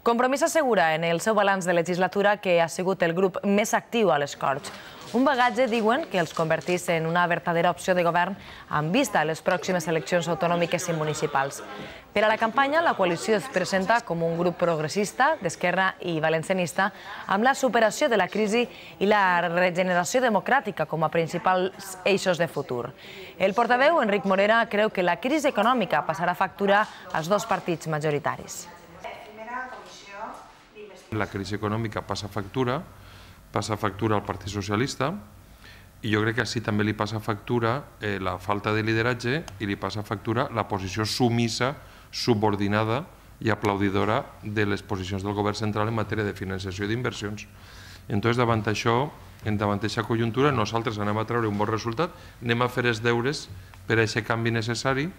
Compromís assegura en el seu balanç de legislatura que ha sigut el grup més actiu a les Corts. Un bagatge, diuen, que els convertís en una verdadera opció de govern amb vista a les pròximes eleccions autonòmiques i municipals. Per a la campanya, la coalició es presenta com un grup progressista, d'esquerra i valencianista, amb la superació de la crisi i la regeneració democràtica com a principals eixos de futur. El portaveu, Enric Morera, creu que la crisi econòmica passarà factura als dos partits majoritaris. La crisi econòmica passa factura al Partit Socialista i jo crec que així també li passa factura la falta de lideratge i li passa factura la posició submissa, subordinada i aplaudidora de les posicions del govern central en matèria de finançació i d'inversions. Entonces, davant això, davant aquesta conjuntura, nosaltres anem a treure un bon resultat, anem a fer els deures per a aquest canvi necessari